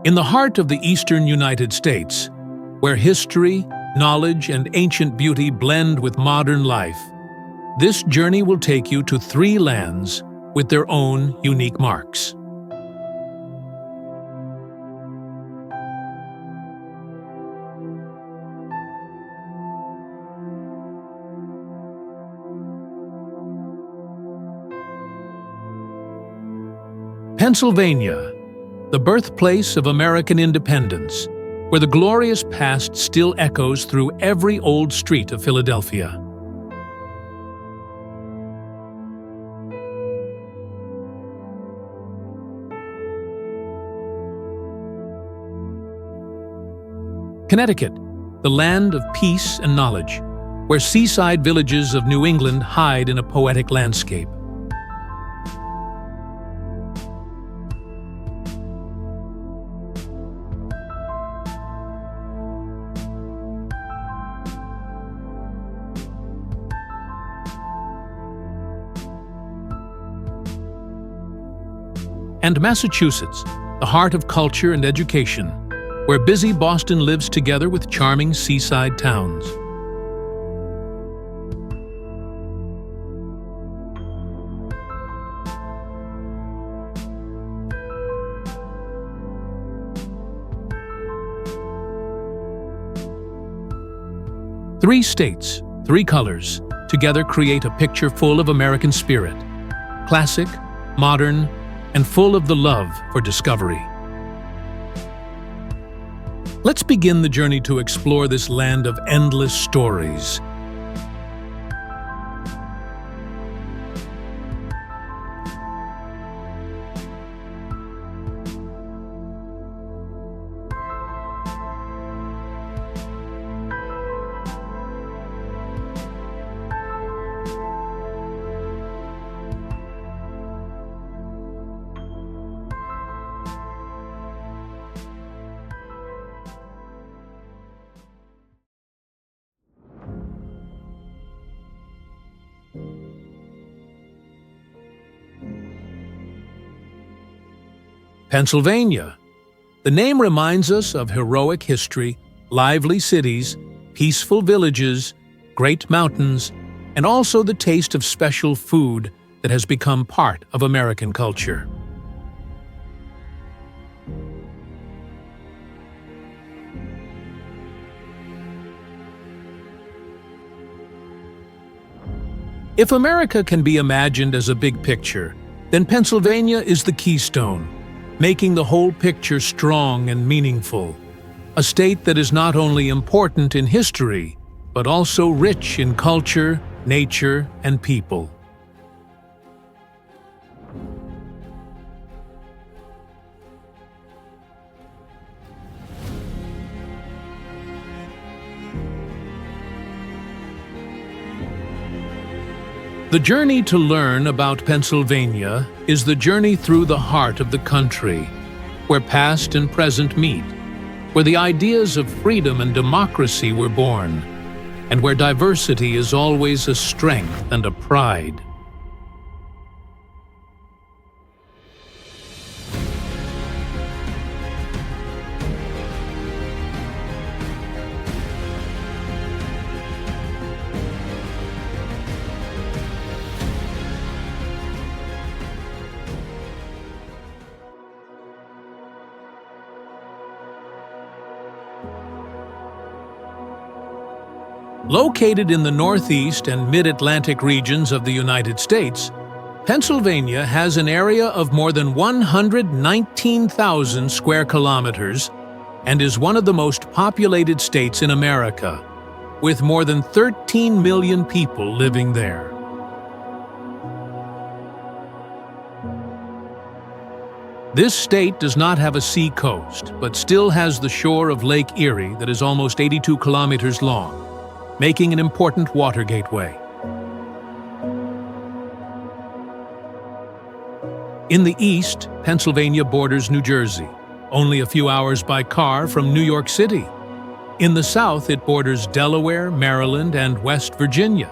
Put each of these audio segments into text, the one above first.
In the heart of the eastern United States, where history, knowledge, and ancient beauty blend with modern life, this journey will take you to three lands with their own unique marks. Pennsylvania, the birthplace of American independence, where the glorious past still echoes through every old street of Philadelphia. Connecticut, the land of peace and knowledge, where seaside villages of New England hide in a poetic landscape. And Massachusetts, the heart of culture and education, where busy Boston lives together with charming seaside towns. Three states, three colors, together create a picture full of American spirit, classic, modern, and full of the love for discovery. Let's begin the journey to explore this land of endless stories. Pennsylvania. The name reminds us of heroic history, lively cities, peaceful villages, great mountains, and also the taste of special food that has become part of American culture. If America can be imagined as a big picture, then Pennsylvania is the keystone, making the whole picture strong and meaningful. A state that is not only important in history, but also rich in culture, nature, and people. The journey to learn about Pennsylvania is the journey through the heart of the country, where past and present meet, where the ideas of freedom and democracy were born, and where diversity is always a strength and a pride. Located in the Northeast and Mid-Atlantic regions of the United States, Pennsylvania has an area of more than 119,000 square kilometers and is one of the most populated states in America, with more than 13 million people living there. This state does not have a sea coast, but still has the shore of Lake Erie that is almost 82 kilometers long, making an important water gateway. In the east, Pennsylvania borders New Jersey, only a few hours by car from New York City. In the south, it borders Delaware, Maryland, and West Virginia.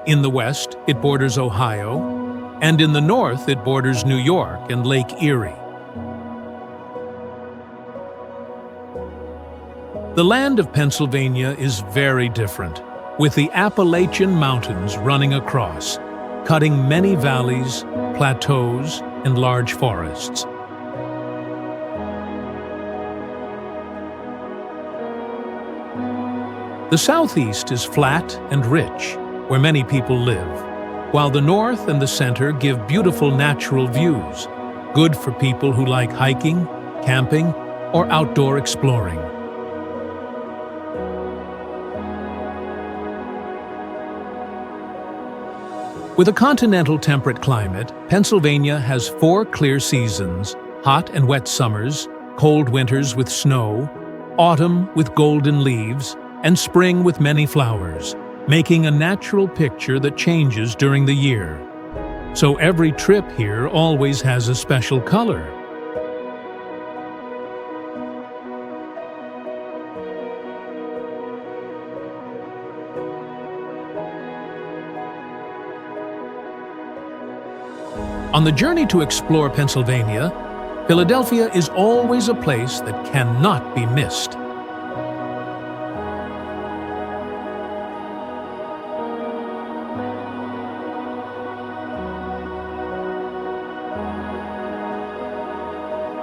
In the west, it borders Ohio, and in the north, it borders New York and Lake Erie. The land of Pennsylvania is very different, with the Appalachian Mountains running across, cutting many valleys, plateaus, and large forests. The southeast is flat and rich, where many people live, while the north and the center give beautiful natural views, good for people who like hiking, camping, or outdoor exploring. With a continental temperate climate, Pennsylvania has 4 clear seasons: hot and wet summers, cold winters with snow, autumn with golden leaves, and spring with many flowers, making a natural picture that changes during the year. So every trip here always has a special color. On the journey to explore Pennsylvania, Philadelphia is always a place that cannot be missed.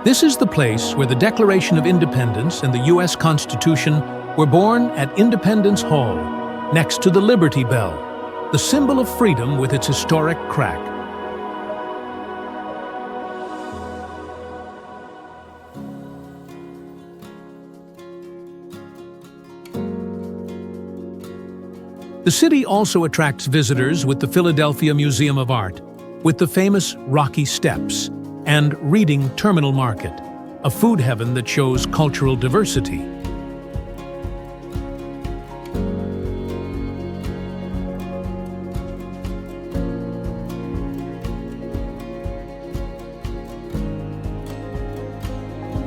This is the place where the Declaration of Independence and the U.S. Constitution were born at Independence Hall, next to the Liberty Bell, the symbol of freedom with its historic crack. The city also attracts visitors with the Philadelphia Museum of Art, with the famous Rocky Steps, and Reading Terminal Market, a food heaven that shows cultural diversity.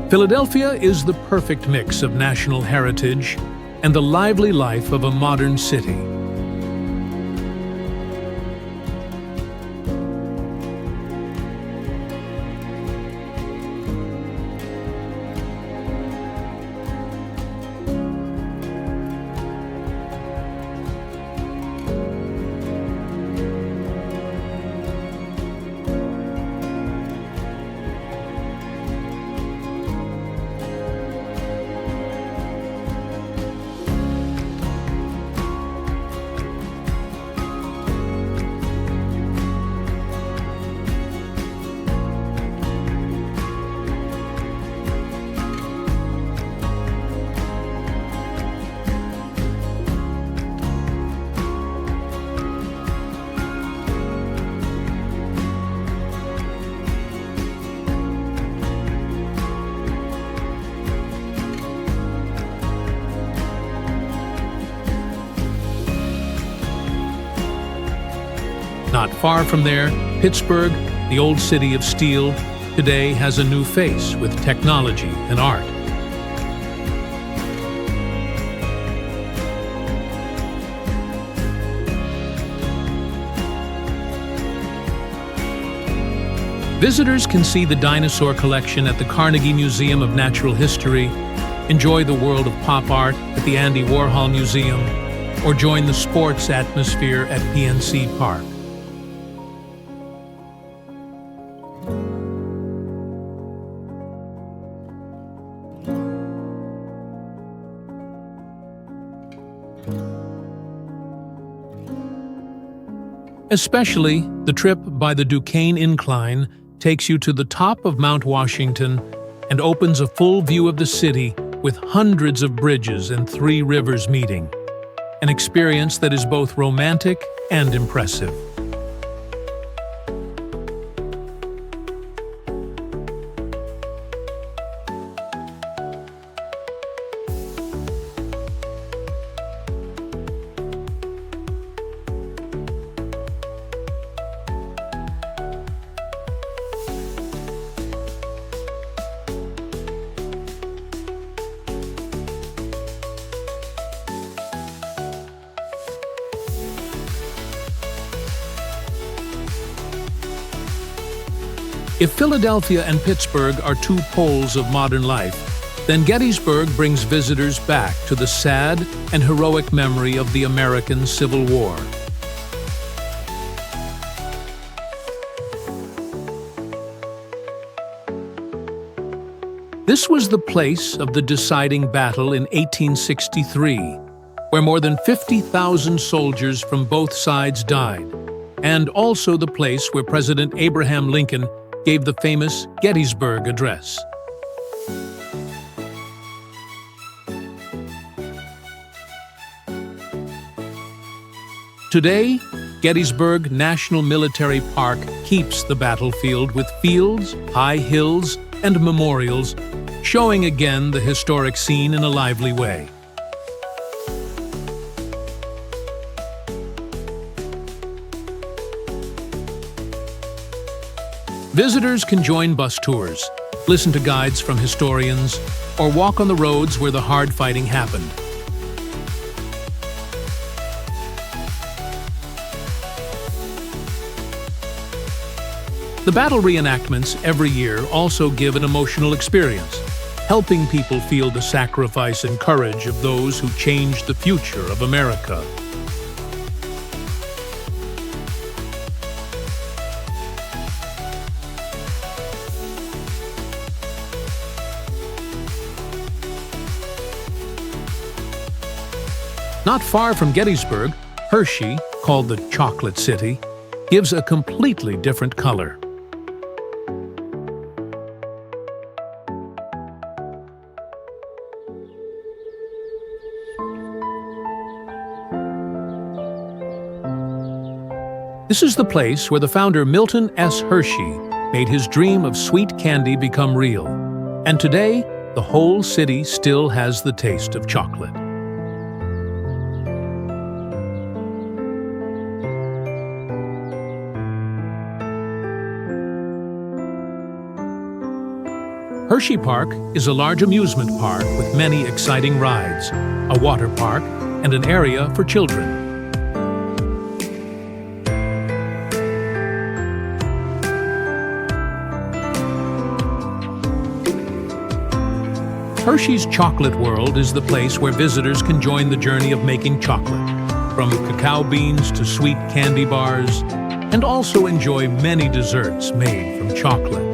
Philadelphia is the perfect mix of national heritage and the lively life of a modern city. Not far from there, Pittsburgh, the old city of steel, today has a new face with technology and art. Visitors can see the dinosaur collection at the Carnegie Museum of Natural History, enjoy the world of pop art at the Andy Warhol Museum, or join the sports atmosphere at PNC Park. Especially, the trip by the Duquesne Incline takes you to the top of Mount Washington and opens a full view of the city with hundreds of bridges and 3 rivers meeting. An experience that is both romantic and impressive. If Philadelphia and Pittsburgh are 2 poles of modern life, then Gettysburg brings visitors back to the sad and heroic memory of the American Civil War. This was the place of the deciding battle in 1863, where more than 50,000 soldiers from both sides died, and also the place where President Abraham Lincoln gave the famous Gettysburg Address. Today, Gettysburg National Military Park keeps the battlefield with fields, high hills, and memorials, showing again the historic scene in a lively way. Visitors can join bus tours, listen to guides from historians, or walk on the roads where the hard fighting happened. The battle reenactments every year also give an emotional experience, helping people feel the sacrifice and courage of those who changed the future of America. Not far from Gettysburg, Hershey, called the Chocolate City, gives a completely different color. This is the place where the founder Milton S. Hershey made his dream of sweet candy become real. And today, the whole city still has the taste of chocolate. Hershey Park is a large amusement park with many exciting rides, a water park, and an area for children. Hershey's Chocolate World is the place where visitors can join the journey of making chocolate, from cacao beans to sweet candy bars, and also enjoy many desserts made from chocolate.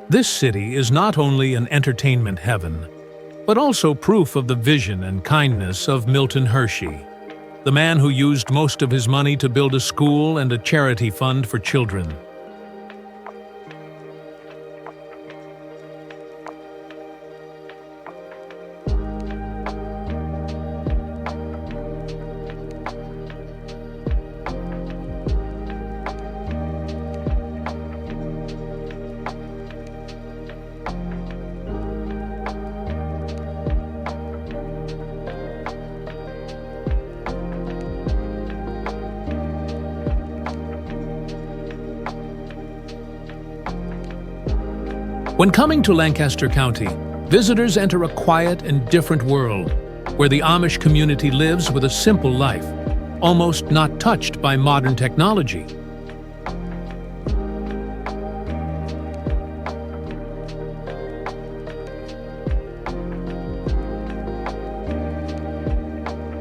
This city is not only an entertainment heaven, but also proof of the vision and kindness of Milton Hershey, the man who used most of his money to build a school and a charity fund for children. When coming to Lancaster County, visitors enter a quiet and different world, where the Amish community lives with a simple life, almost not touched by modern technology.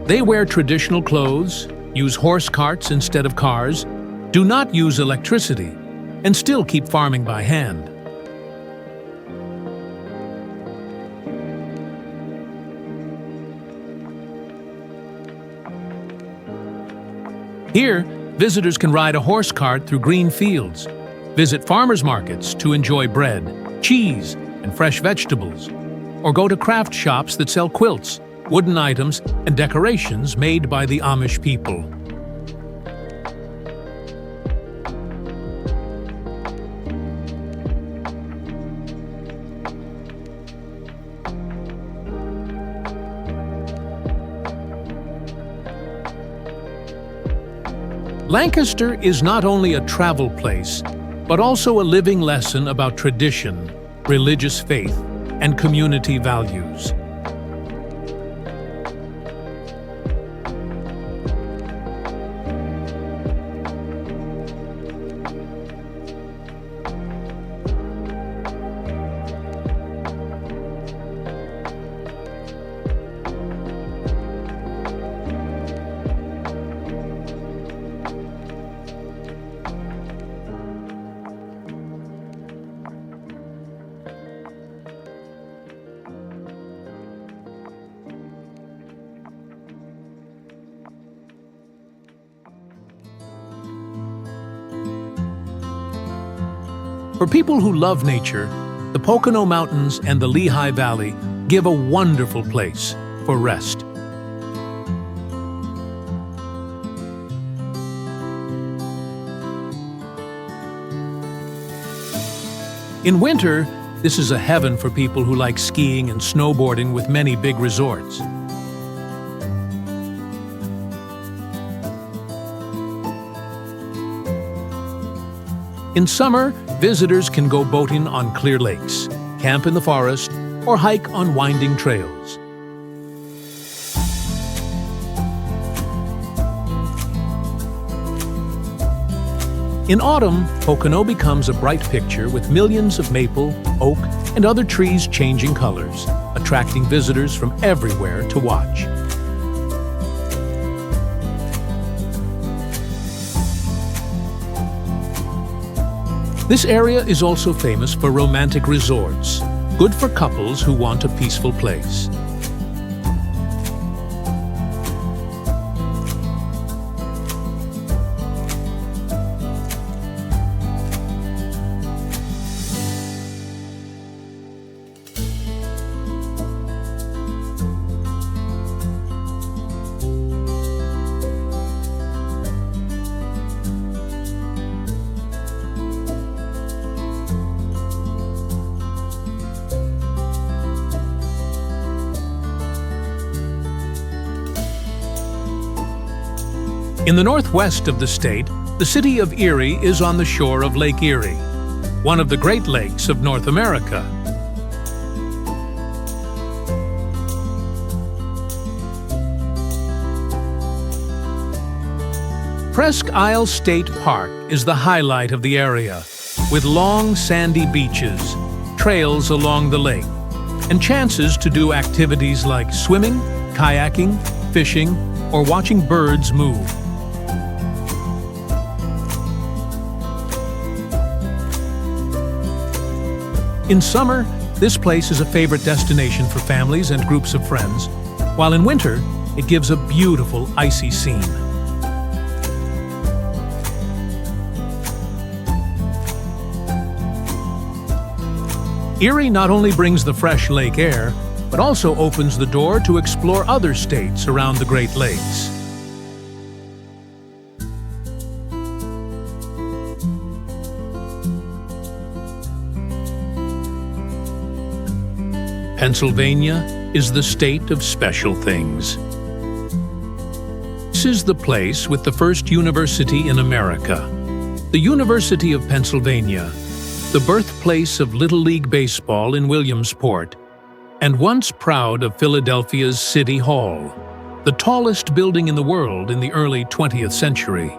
They wear traditional clothes, use horse carts instead of cars, do not use electricity, and still keep farming by hand. Here, visitors can ride a horse cart through green fields, visit farmers markets to enjoy bread, cheese, and fresh vegetables, or go to craft shops that sell quilts, wooden items, and decorations made by the Amish people. Lancaster is not only a travel place, but also a living lesson about tradition, religious faith, and community values. For people who love nature, the Pocono Mountains and the Lehigh Valley give a wonderful place for rest. In winter, this is a heaven for people who like skiing and snowboarding with many big resorts. In summer, visitors can go boating on clear lakes, camp in the forest, or hike on winding trails. In autumn, Pocono becomes a bright picture with millions of maple, oak, and other trees changing colors, attracting visitors from everywhere to watch. This area is also famous for romantic resorts, good for couples who want a peaceful place. In the northwest of the state, the city of Erie is on the shore of Lake Erie, one of the Great Lakes of North America. Presque Isle State Park is the highlight of the area, with long sandy beaches, trails along the lake, and chances to do activities like swimming, kayaking, fishing, or watching birds move. In summer, this place is a favorite destination for families and groups of friends, while in winter, it gives a beautiful icy scene. Erie not only brings the fresh lake air, but also opens the door to explore other states around the Great Lakes. Pennsylvania is the state of special things. This is the place with the first university in America, the University of Pennsylvania, the birthplace of Little League Baseball in Williamsport, and once proud of Philadelphia's City Hall, the tallest building in the world in the early 20th century.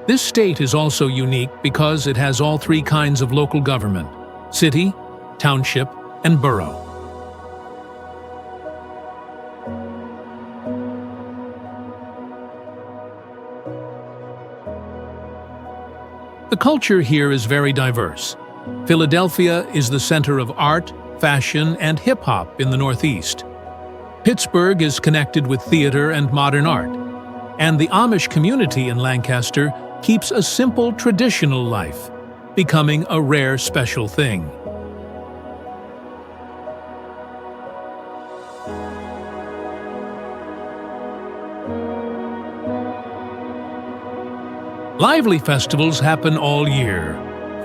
This state is also unique because it has all three kinds of local government: city, township, and borough. The culture here is very diverse. Philadelphia is the center of art, fashion, and hip-hop in the Northeast. Pittsburgh is connected with theater and modern art. And the Amish community in Lancaster keeps a simple, traditional life, becoming a rare special thing. Lively festivals happen all year,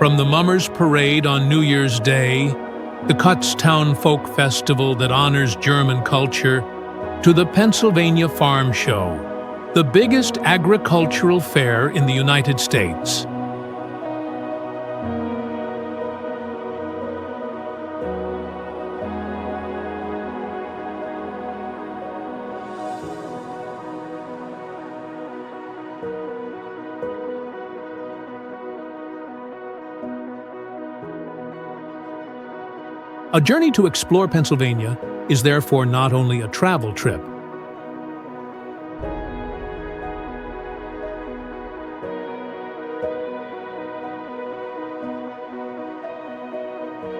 from the Mummers Parade on New Year's Day, the Kutztown Folk Festival that honors German culture, to the Pennsylvania Farm Show, the biggest agricultural fair in the United States. A journey to explore Pennsylvania is therefore not only a travel trip.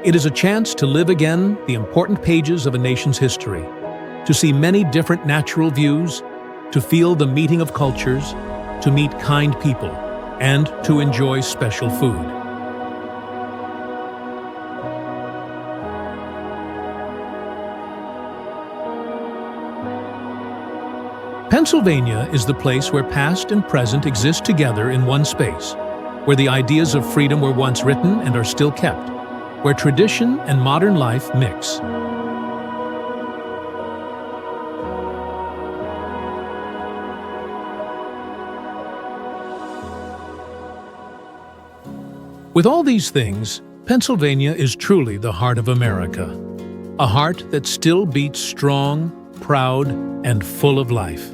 It is a chance to live again the important pages of a nation's history, to see many different natural views, to feel the meeting of cultures, to meet kind people, and to enjoy special food. Pennsylvania is the place where past and present exist together in one space, where the ideas of freedom were once written and are still kept, where tradition and modern life mix. With all these things, Pennsylvania is truly the heart of America, a heart that still beats strong, proud, and full of life.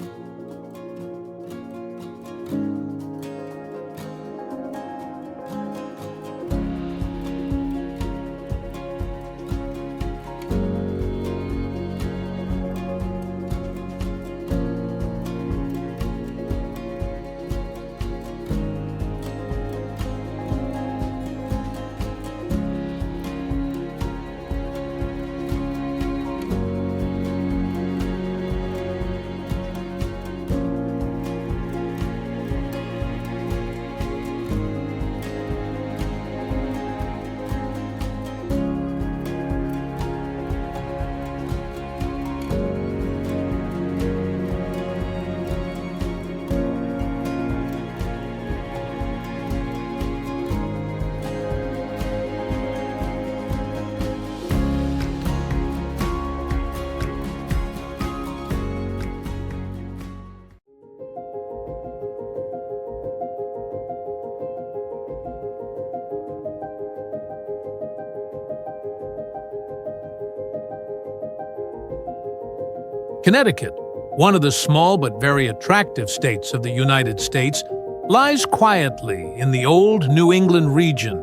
Connecticut, one of the small but very attractive states of the United States, lies quietly in the old New England region,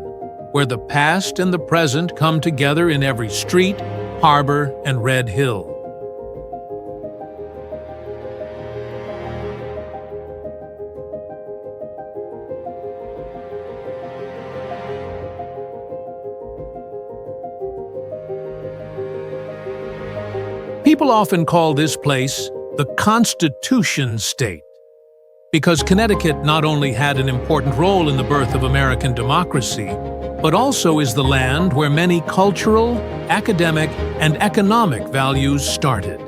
where the past and the present come together in every street, harbor, and red hill. People often call this place the Constitution State, because Connecticut not only had an important role in the birth of American democracy, but also is the land where many cultural, academic, and economic values started.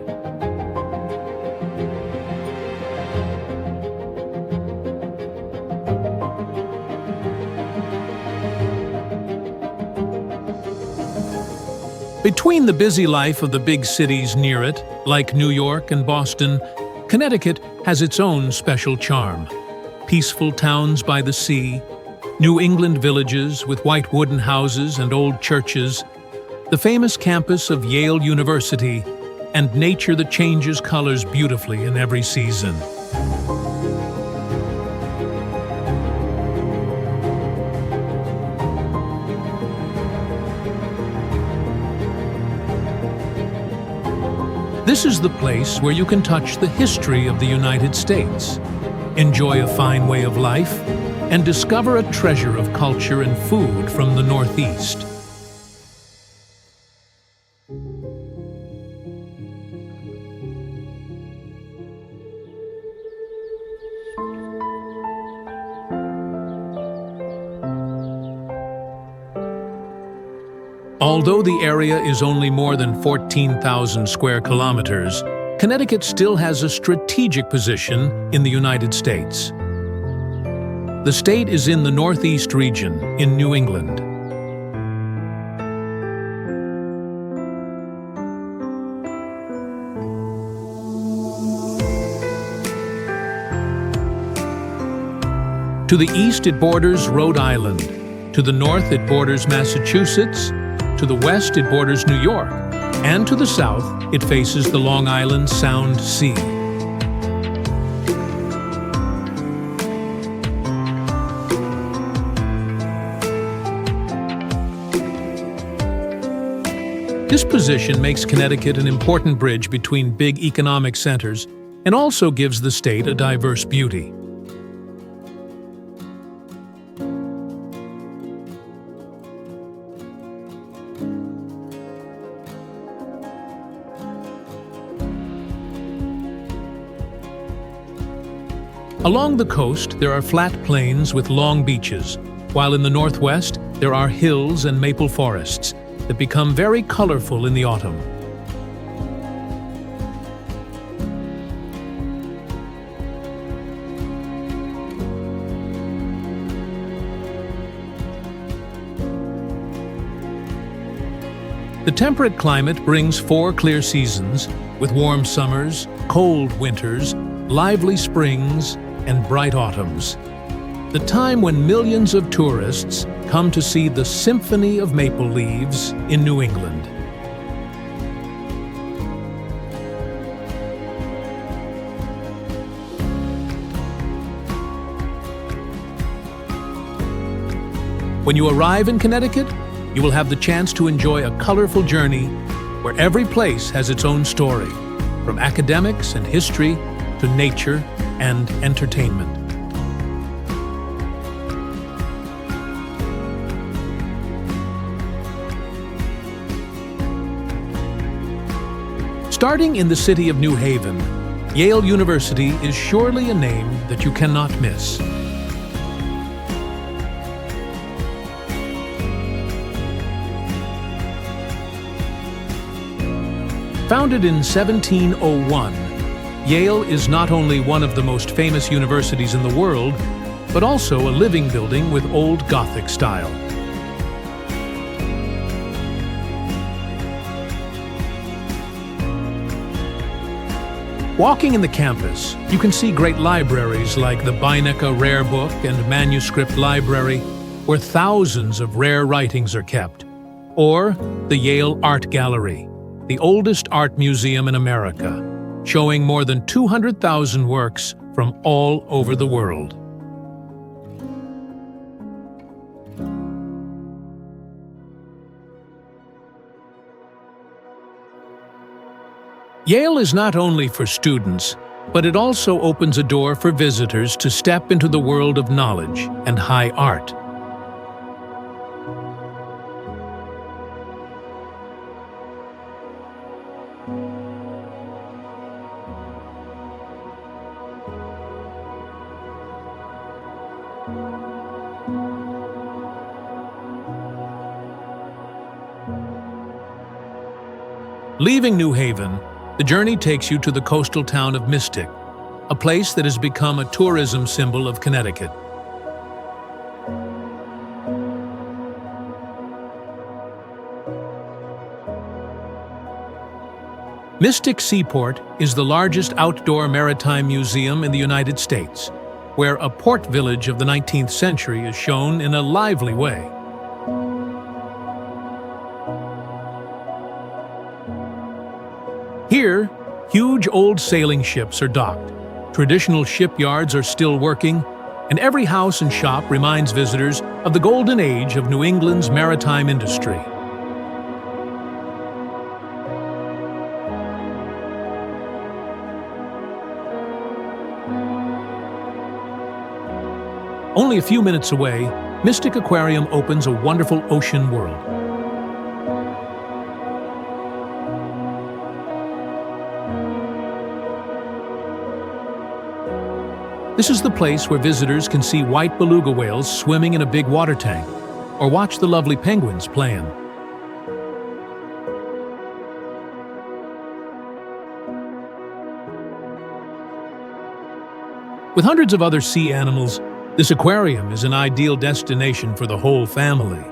Between the busy life of the big cities near it, like New York and Boston, Connecticut has its own special charm. Peaceful towns by the sea, New England villages with white wooden houses and old churches, the famous campus of Yale University, and nature that changes colors beautifully in every season. This is the place where you can touch the history of the United States, enjoy a fine way of life, and discover a treasure of culture and food from the Northeast. Although the area is only more than 14,000 square kilometers, Connecticut still has a strategic position in the United States. The state is in the Northeast region in New England. To the east, it borders Rhode Island. To the north, it borders Massachusetts. To the west, it borders New York, and to the south, it faces the Long Island Sound Sea. This position makes Connecticut an important bridge between big economic centers and also gives the state a diverse beauty. Along the coast, there are flat plains with long beaches, while in the northwest, there are hills and maple forests that become very colorful in the autumn. The temperate climate brings 4 clear seasons, with warm summers, cold winters, lively springs, and bright autumns. The time when millions of tourists come to see the symphony of maple leaves in New England. When you arrive in Connecticut, you will have the chance to enjoy a colorful journey where every place has its own story, from academics and history to nature and entertainment. Starting in the city of New Haven, Yale University is surely a name that you cannot miss. Founded in 1701, Yale is not only one of the most famous universities in the world, but also a living building with old Gothic style. Walking in the campus, you can see great libraries like the Beinecke Rare Book and Manuscript Library, where thousands of rare writings are kept, or the Yale Art Gallery, the oldest art museum in America, showing more than 200,000 works from all over the world. Yale is not only for students, but it also opens a door for visitors to step into the world of knowledge and high art. Leaving New Haven, the journey takes you to the coastal town of Mystic, a place that has become a tourism symbol of Connecticut. Mystic Seaport is the largest outdoor maritime museum in the United States, where a port village of the 19th century is shown in a lively way. Here, huge old sailing ships are docked, traditional shipyards are still working, and every house and shop reminds visitors of the golden age of New England's maritime industry. Only a few minutes away, Mystic Aquarium opens a wonderful ocean world. This is the place where visitors can see white beluga whales swimming in a big water tank, or watch the lovely penguins playing. With hundreds of other sea animals, this aquarium is an ideal destination for the whole family.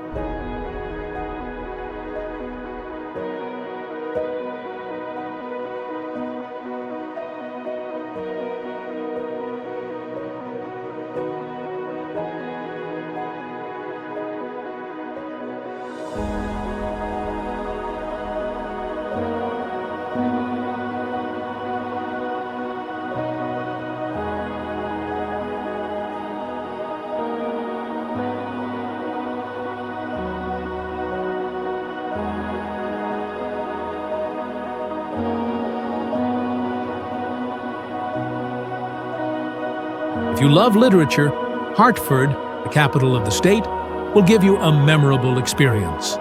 If you love literature, Hartford, the capital of the state, will give you a memorable experience.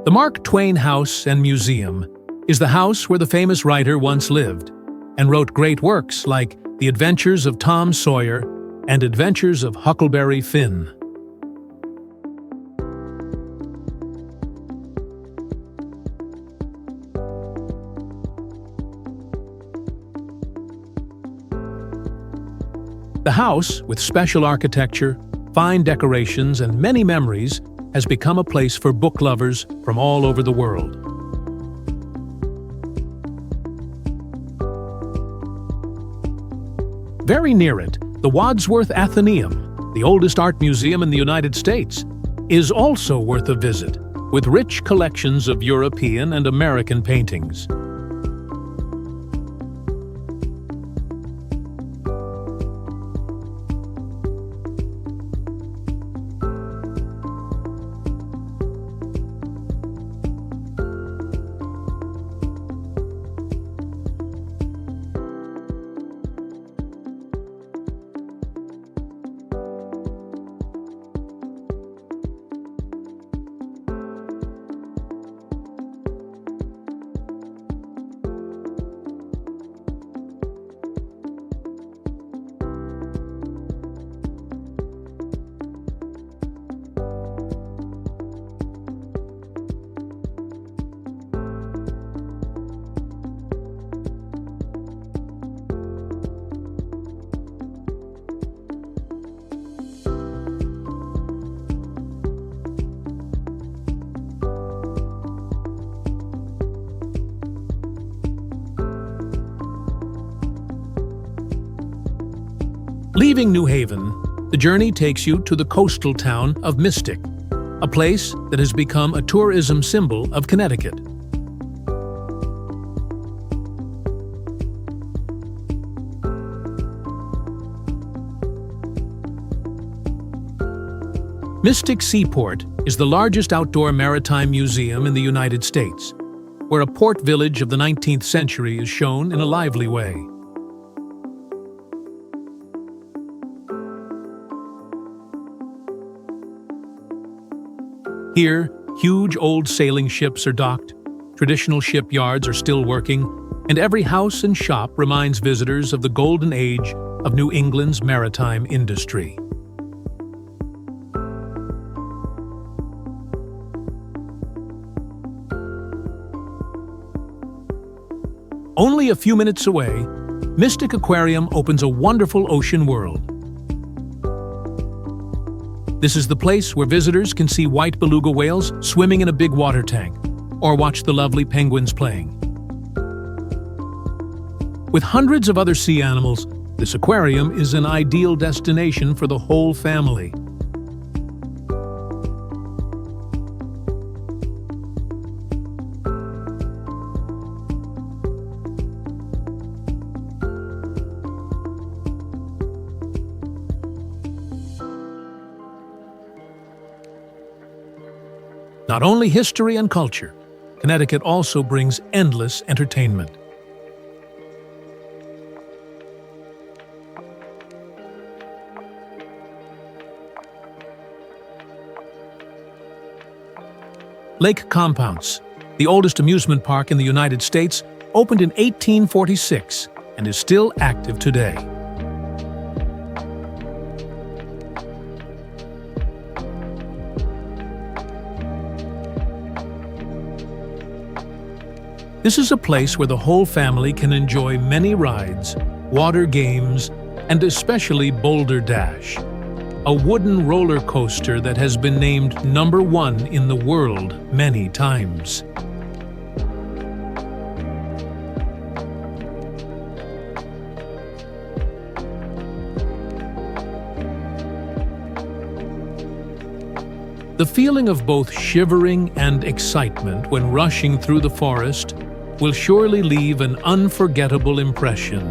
The Mark Twain House and Museum is the house where the famous writer once lived and wrote great works like The Adventures of Tom Sawyer and Adventures of Huckleberry Finn. The house, with special architecture, fine decorations, and many memories, has become a place for book lovers from all over the world. Very near it, the Wadsworth Atheneum, the oldest art museum in the United States, is also worth a visit, with rich collections of European and American paintings. Leaving New Haven, the journey takes you to the coastal town of Mystic, a place that has become a tourism symbol of Connecticut. Mystic Seaport is the largest outdoor maritime museum in the United States, where a port village of the 19th century is shown in a lively way. Here, huge old sailing ships are docked, traditional shipyards are still working, and every house and shop reminds visitors of the golden age of New England's maritime industry. Only a few minutes away, Mystic Aquarium opens a wonderful ocean world. This is the place where visitors can see white beluga whales swimming in a big water tank, or watch the lovely penguins playing. With hundreds of other sea animals, this aquarium is an ideal destination for the whole family. Not only history and culture, Connecticut also brings endless entertainment. Lake Compounce, the oldest amusement park in the United States, opened in 1846 and is still active today. This is a place where the whole family can enjoy many rides, water games, and especially Boulder Dash, a wooden roller coaster that has been named #1 in the world many times. The feeling of both shivering and excitement when rushing through the forest will surely leave an unforgettable impression.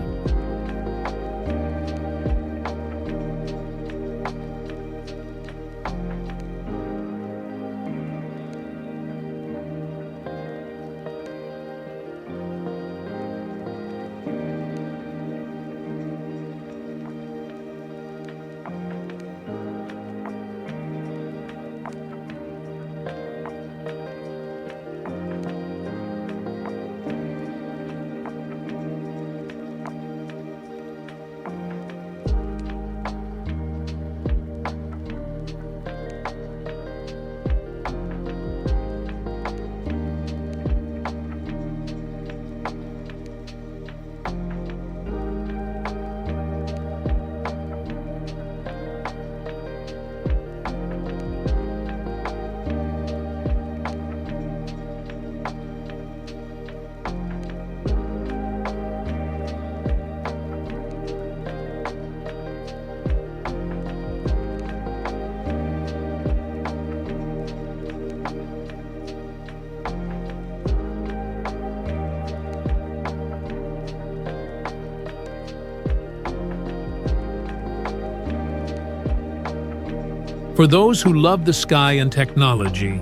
For those who love the sky and technology,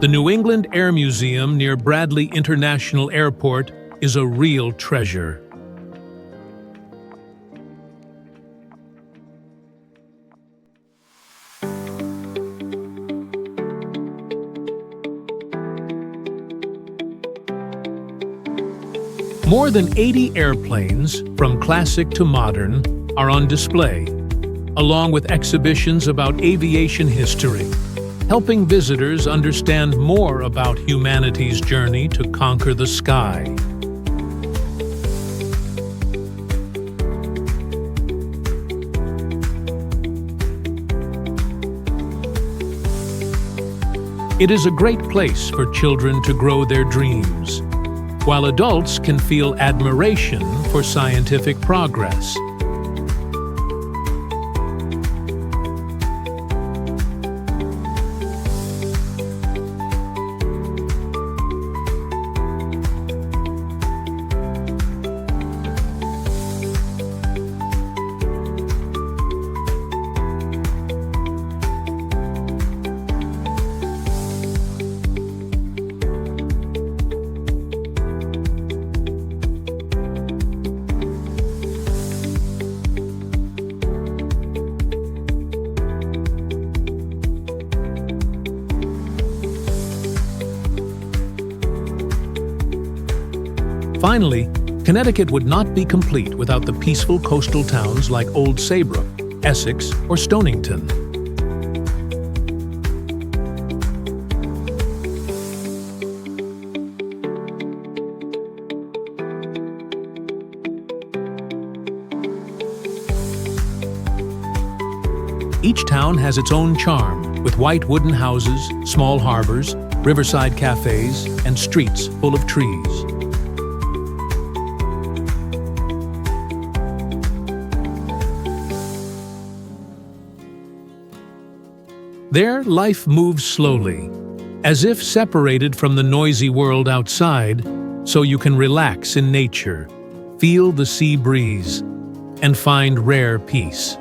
the New England Air Museum near Bradley International Airport is a real treasure. More than 80 airplanes, from classic to modern, are on display, along with exhibitions about aviation history, helping visitors understand more about humanity's journey to conquer the sky. It is a great place for children to grow their dreams, while adults can feel admiration for scientific progress. Finally, Connecticut would not be complete without the peaceful coastal towns like Old Saybrook, Essex, or Stonington. Each town has its own charm, with white wooden houses, small harbors, riverside cafes, and streets full of trees. There, life moves slowly, as if separated from the noisy world outside, so you can relax in nature, feel the sea breeze, and find rare peace.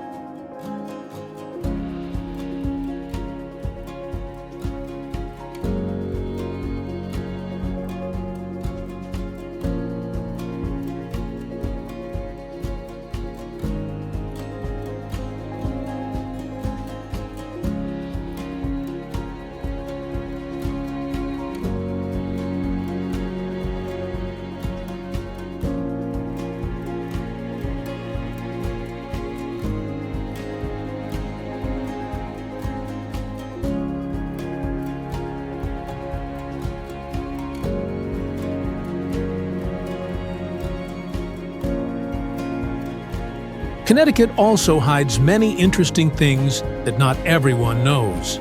Connecticut also hides many interesting things that not everyone knows.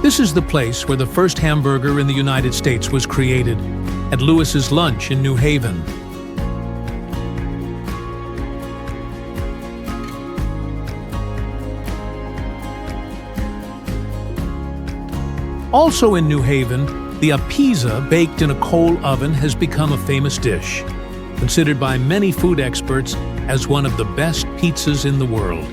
This is the place where the first hamburger in the United States was created, at Lewis's Lunch in New Haven. Also in New Haven, the pizza baked in a coal oven has become a famous dish, considered by many food experts as one of the best pizzas in the world.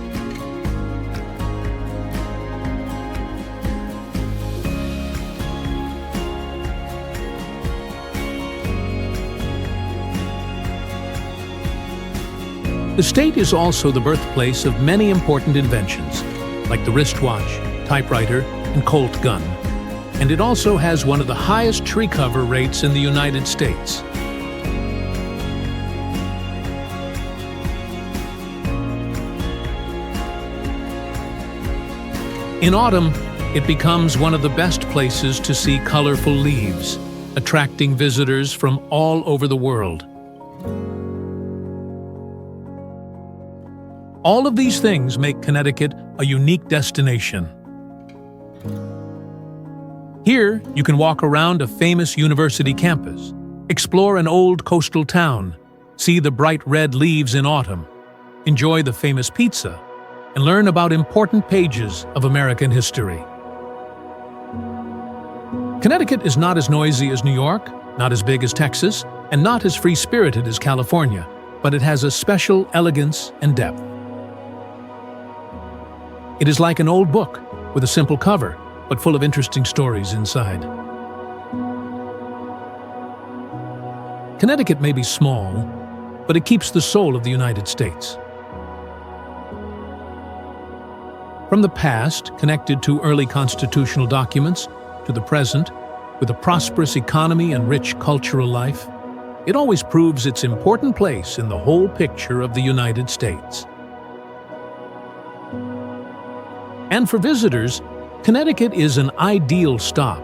The state is also the birthplace of many important inventions, like the wristwatch, typewriter, and Colt gun. And it also has one of the highest tree cover rates in the United States. In autumn, it becomes one of the best places to see colorful leaves, attracting visitors from all over the world. All of these things make Connecticut a unique destination. Here, you can walk around a famous university campus, explore an old coastal town, see the bright red leaves in autumn, enjoy the famous pizza, and learn about important pages of American history. Connecticut is not as noisy as New York, not as big as Texas, and not as free-spirited as California, but it has a special elegance and depth. It is like an old book with a simple cover, but full of interesting stories inside. Connecticut may be small, but it keeps the soul of the United States. From the past, connected to early constitutional documents, to the present, with a prosperous economy and rich cultural life, it always proves its important place in the whole picture of the United States. And for visitors, Connecticut is an ideal stop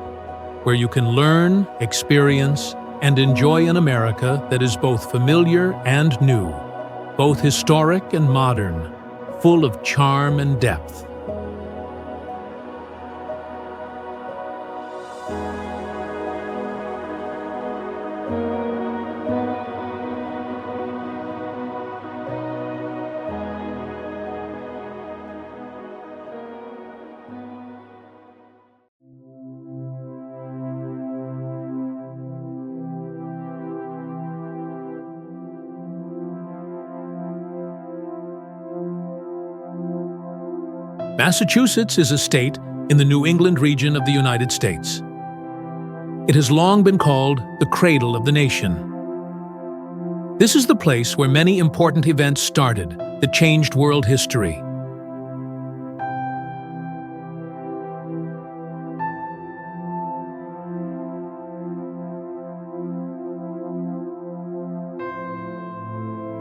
where you can learn, experience, and enjoy an America that is both familiar and new, both historic and modern, full of charm and depth. Massachusetts is a state in the New England region of the United States. It has long been called the cradle of the nation. This is the place where many important events started that changed world history.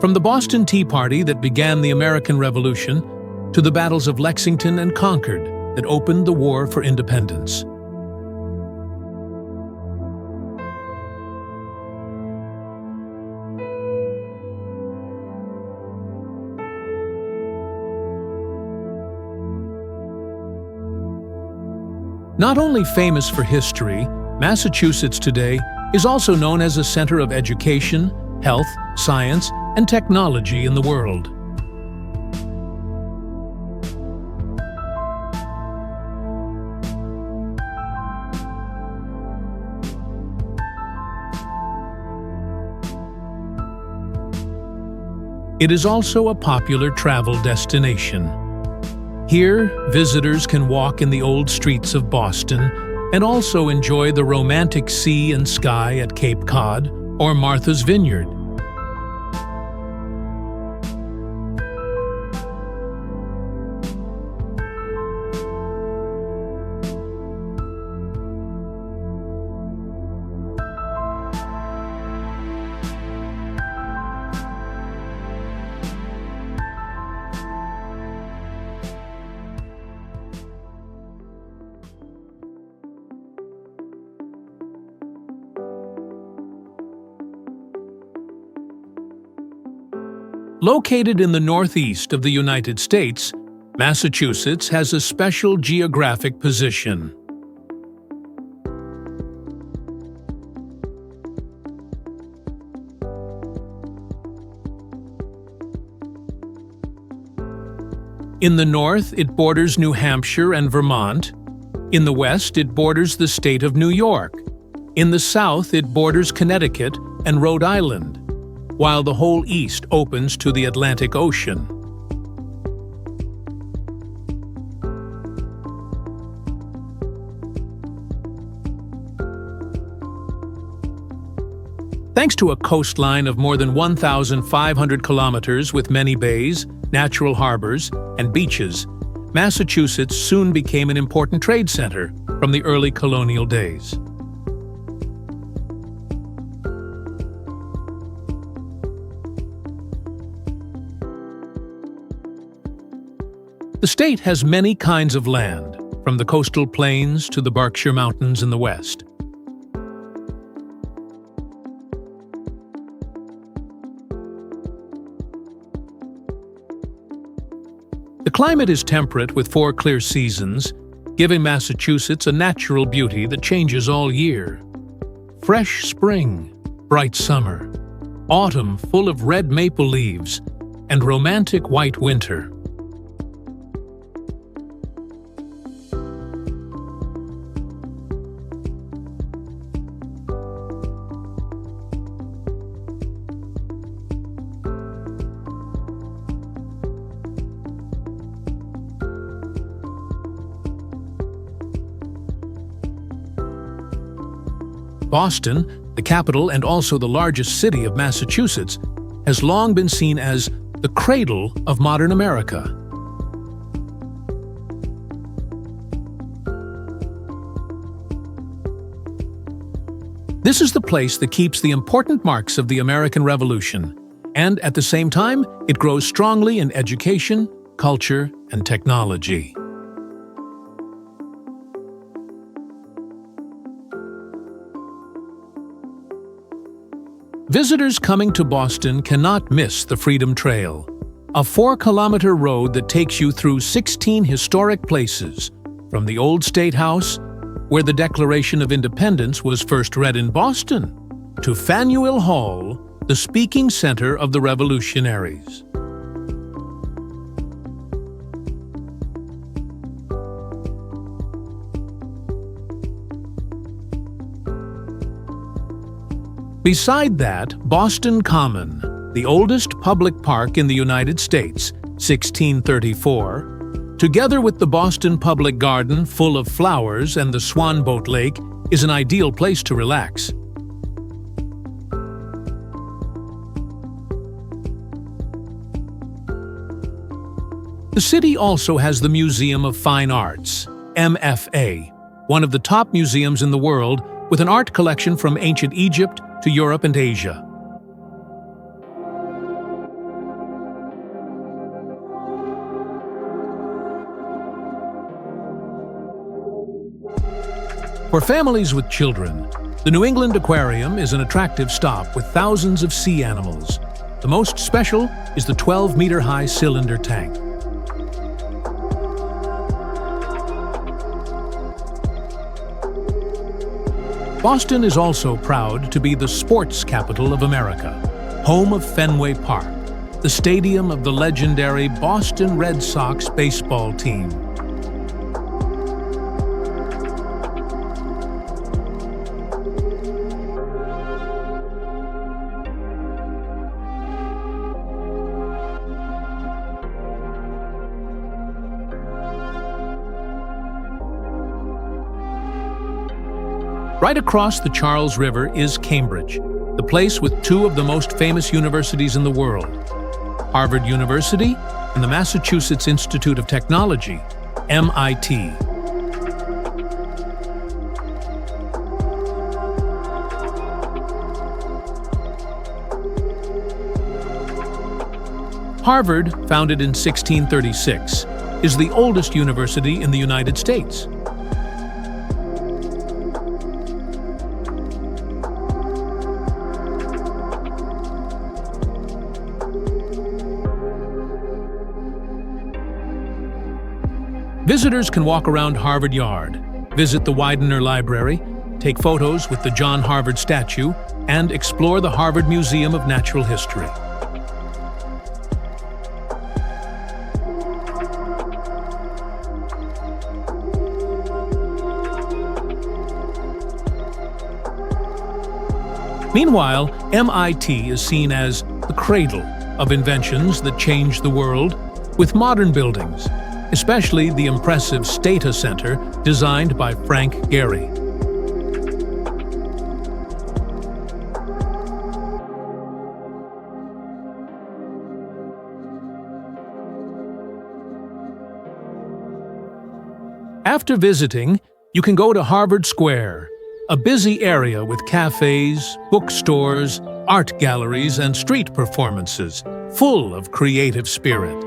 From the Boston Tea Party that began the American Revolution to the battles of Lexington and Concord that opened the War for Independence. Not only famous for history, Massachusetts today is also known as a center of education, health, science, and technology in the world. It is also a popular travel destination. Here, visitors can walk in the old streets of Boston and also enjoy the romantic sea and sky at Cape Cod or Martha's Vineyard. Located in the northeast of the United States, Massachusetts has a special geographic position. In the north, it borders New Hampshire and Vermont. In the west, it borders the state of New York. In the south, it borders Connecticut and Rhode Island, while the whole east opens to the Atlantic Ocean. Thanks to a coastline of more than 1,500 kilometers with many bays, natural harbors, and beaches, Massachusetts soon became an important trade center from the early colonial days. The state has many kinds of land, from the coastal plains to the Berkshire Mountains in the west. The climate is temperate with 4 clear seasons, giving Massachusetts a natural beauty that changes all year. Fresh spring, bright summer, autumn full of red maple leaves, and romantic white winter. Boston, the capital and also the largest city of Massachusetts, has long been seen as the cradle of modern America. This is the place that keeps the important marks of the American Revolution, and at the same time, it grows strongly in education, culture, and technology. Visitors coming to Boston cannot miss the Freedom Trail, a 4-kilometer road that takes you through 16 historic places, from the old State House, where the Declaration of Independence was first read in Boston, to Faneuil Hall, the speaking center of the revolutionaries. Beside that, Boston Common, the oldest public park in the United States, 1634, together with the Boston Public Garden full of flowers and the Swanboat Lake, is an ideal place to relax. The city also has the Museum of Fine Arts, MFA, one of the top museums in the world, with an art collection from ancient Egypt to Europe and Asia. For families with children, the New England Aquarium is an attractive stop with thousands of sea animals. The most special is the 12-meter-high cylinder tank. Boston is also proud to be the sports capital of America, home of Fenway Park, the stadium of the legendary Boston Red Sox baseball team. Right across the Charles River is Cambridge, the place with 2 of the most famous universities in the world, Harvard University and the Massachusetts Institute of Technology, MIT. Harvard, founded in 1636, is the oldest university in the United States. Visitors can walk around Harvard Yard, visit the Widener Library, take photos with the John Harvard statue, and explore the Harvard Museum of Natural History. Meanwhile, MIT is seen as the cradle of inventions that changed the world, with modern buildings, especially the impressive Stata Center designed by Frank Gehry. After visiting, you can go to Harvard Square, a busy area with cafes, bookstores, art galleries, and street performances, full of creative spirit.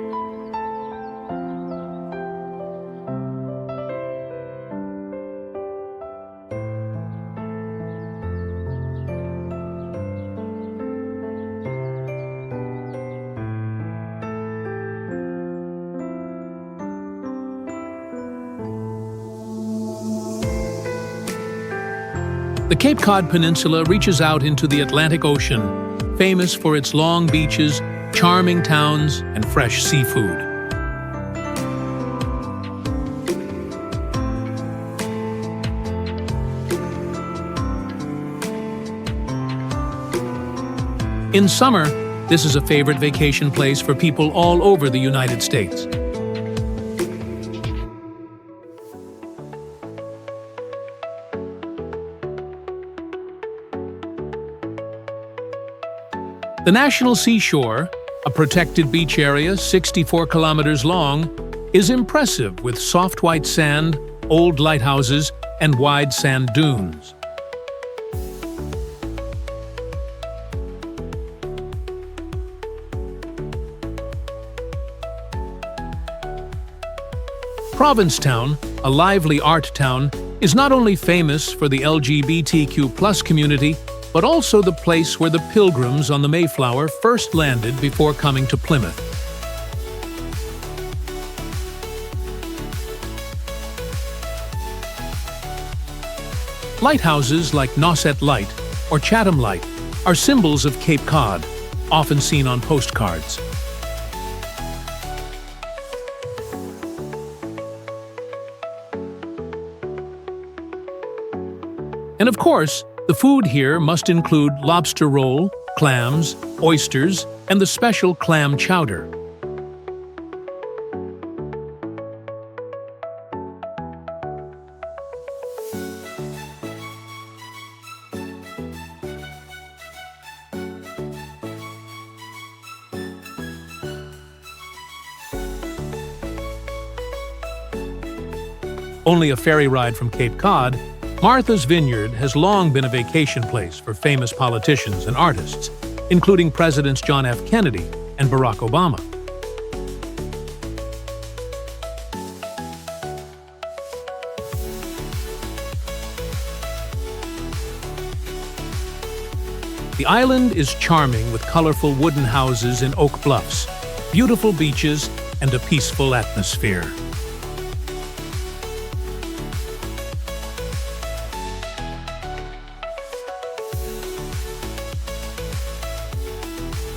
The Cape Cod Peninsula reaches out into the Atlantic Ocean, famous for its long beaches, charming towns, and fresh seafood. In summer, this is a favorite vacation place for people all over the United States. The National Seashore, a protected beach area 64 kilometers long, is impressive with soft white sand, old lighthouses, and wide sand dunes. Provincetown, a lively art town, is not only famous for the LGBTQ+ community, but also the place where the Pilgrims on the Mayflower first landed before coming to Plymouth. Lighthouses like Nauset Light or Chatham Light are symbols of Cape Cod, often seen on postcards. And of course, the food here must include lobster roll, clams, oysters, and the special clam chowder. Only a ferry ride from Cape Cod, Martha's Vineyard has long been a vacation place for famous politicians and artists, including Presidents John F. Kennedy and Barack Obama. The island is charming with colorful wooden houses in oak bluffs, beautiful beaches, and a peaceful atmosphere.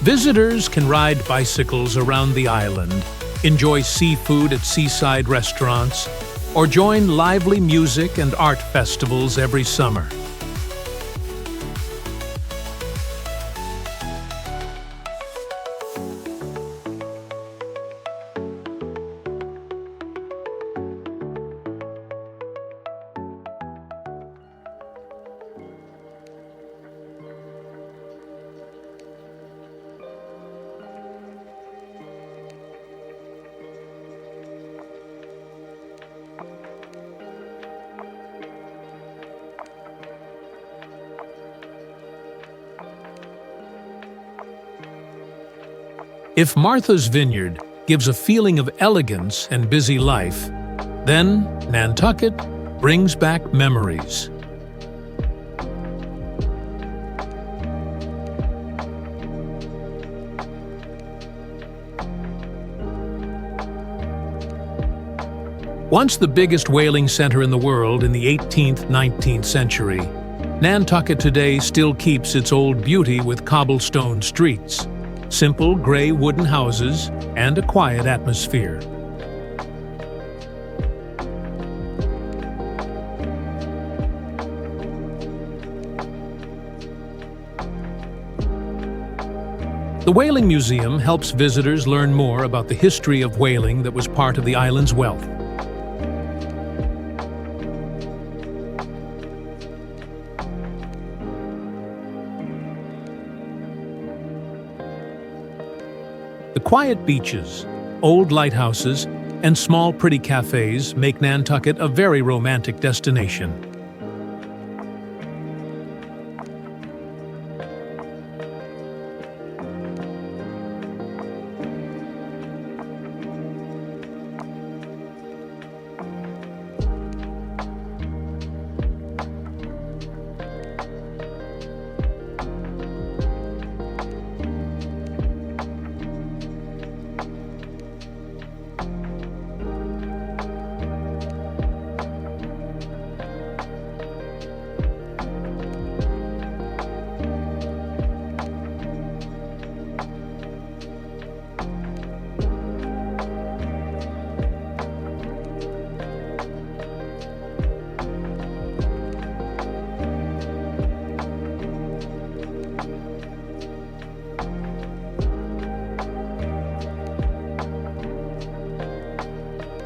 Visitors can ride bicycles around the island, enjoy seafood at seaside restaurants, or join lively music and art festivals every summer. If Martha's Vineyard gives a feeling of elegance and busy life, then Nantucket brings back memories. Once the biggest whaling center in the world in the 18th–19th century, Nantucket today still keeps its old beauty with cobblestone streets, simple gray wooden houses, and a quiet atmosphere. The Whaling Museum helps visitors learn more about the history of whaling that was part of the island's wealth. The quiet beaches, old lighthouses, and small pretty cafes make Nantucket a very romantic destination.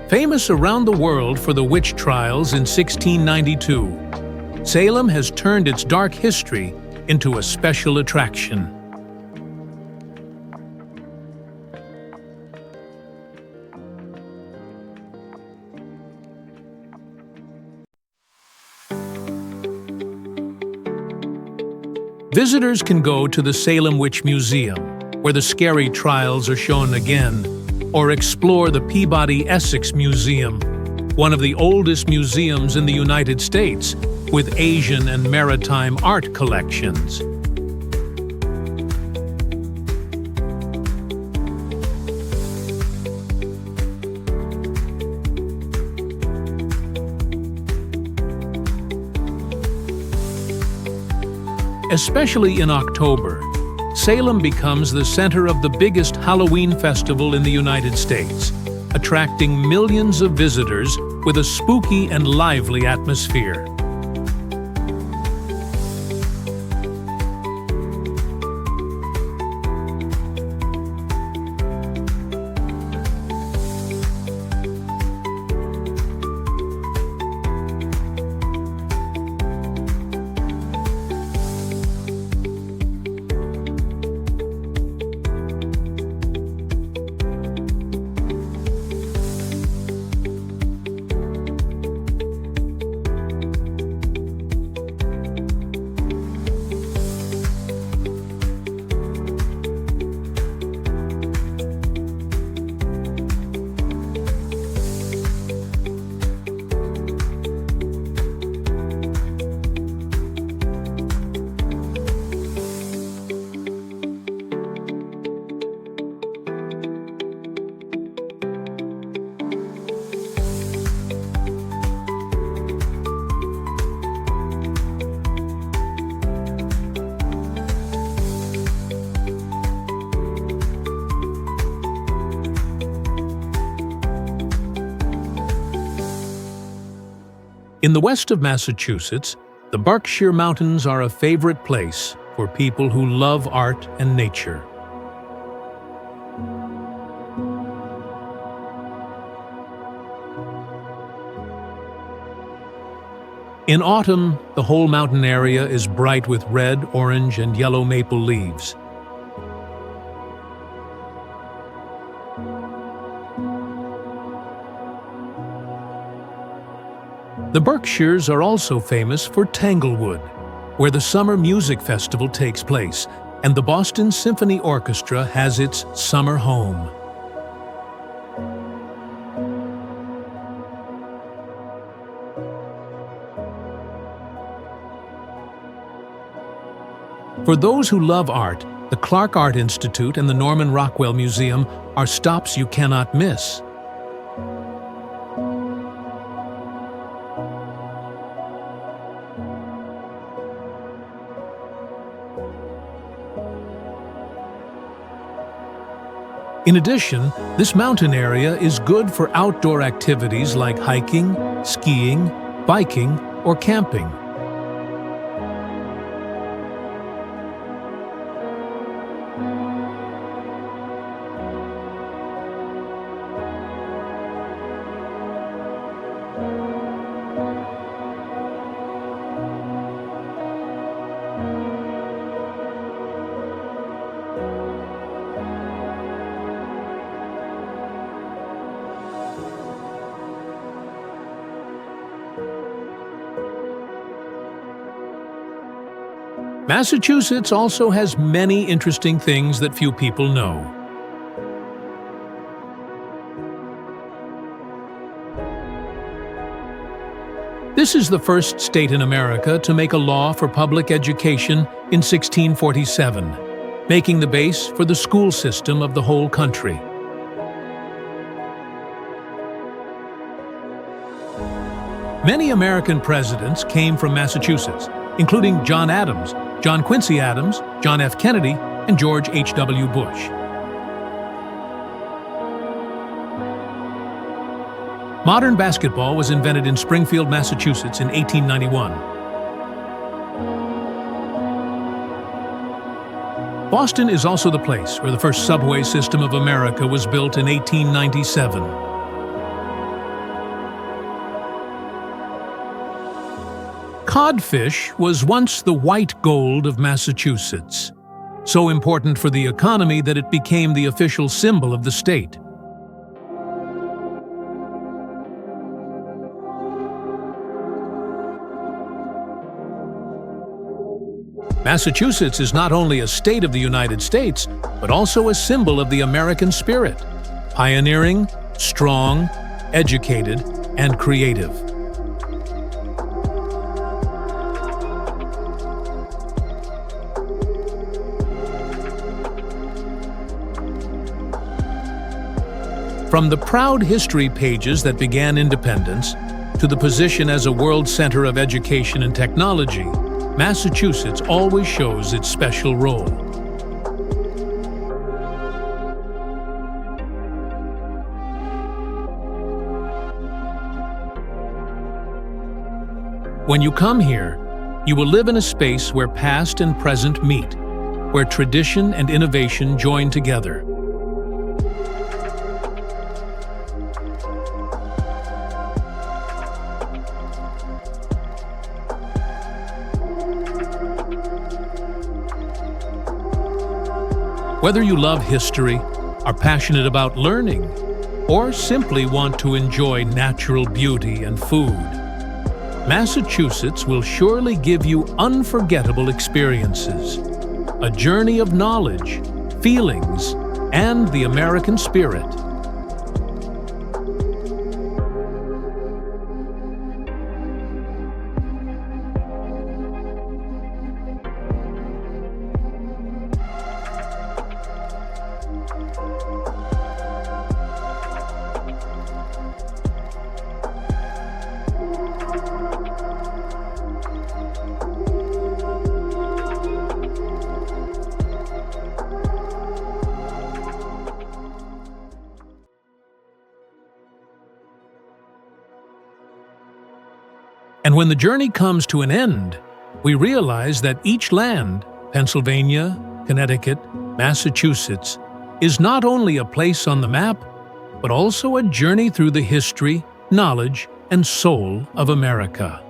Famous around the world for the witch trials in 1692, Salem has turned its dark history into a special attraction. Visitors can go to the Salem Witch Museum, where the scary trials are shown again, or explore the Peabody Essex Museum, one of the oldest museums in the United States, with Asian and maritime art collections. Especially in October, Salem becomes the center of the biggest Halloween festival in the United States, attracting millions of visitors with a spooky and lively atmosphere. In the west of Massachusetts, the Berkshire Mountains are a favorite place for people who love art and nature. In autumn, the whole mountain area is bright with red, orange, and yellow maple leaves. The Berkshires are also famous for Tanglewood, where the Summer Music Festival takes place, and the Boston Symphony Orchestra has its summer home. For those who love art, the Clark Art Institute and the Norman Rockwell Museum are stops you cannot miss. In addition, this mountain area is good for outdoor activities like hiking, skiing, biking, or camping. Massachusetts also has many interesting things that few people know. This is the first state in America to make a law for public education in 1647, making the base for the school system of the whole country. Many American presidents came from Massachusetts, including John Adams, John Quincy Adams, John F. Kennedy, and George H.W. Bush. Modern basketball was invented in Springfield, Massachusetts in 1891. Boston is also the place where the first subway system of America was built in 1897. Codfish was once the white gold of Massachusetts, so important for the economy that it became the official symbol of the state. Massachusetts is not only a state of the United States, but also a symbol of the American spirit: pioneering, strong, educated, and creative. From the proud history pages that began independence to the position as a world center of education and technology, Massachusetts always shows its special role. When you come here, you will live in a space where past and present meet, where tradition and innovation join together. Whether you love history, are passionate about learning, or simply want to enjoy natural beauty and food, Massachusetts will surely give you unforgettable experiences, a journey of knowledge, feelings, and the American spirit. And when the journey comes to an end, we realize that each land, Pennsylvania, Connecticut, Massachusetts, is not only a place on the map, but also a journey through the history, knowledge, and soul of America.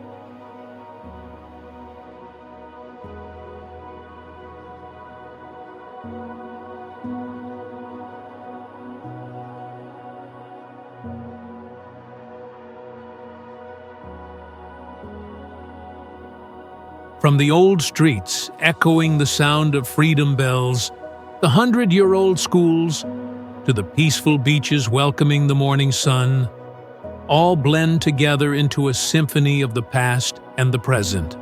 From the old streets echoing the sound of freedom bells, the 100-year-old schools, to the peaceful beaches welcoming the morning sun, all blend together into a symphony of the past and the present.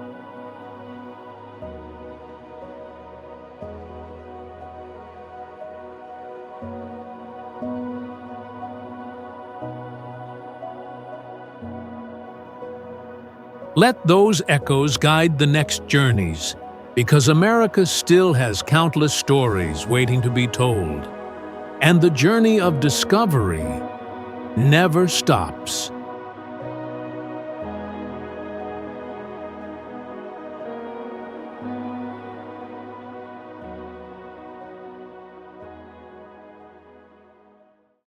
Let those echoes guide the next journeys, because America still has countless stories waiting to be told, and the journey of discovery never stops.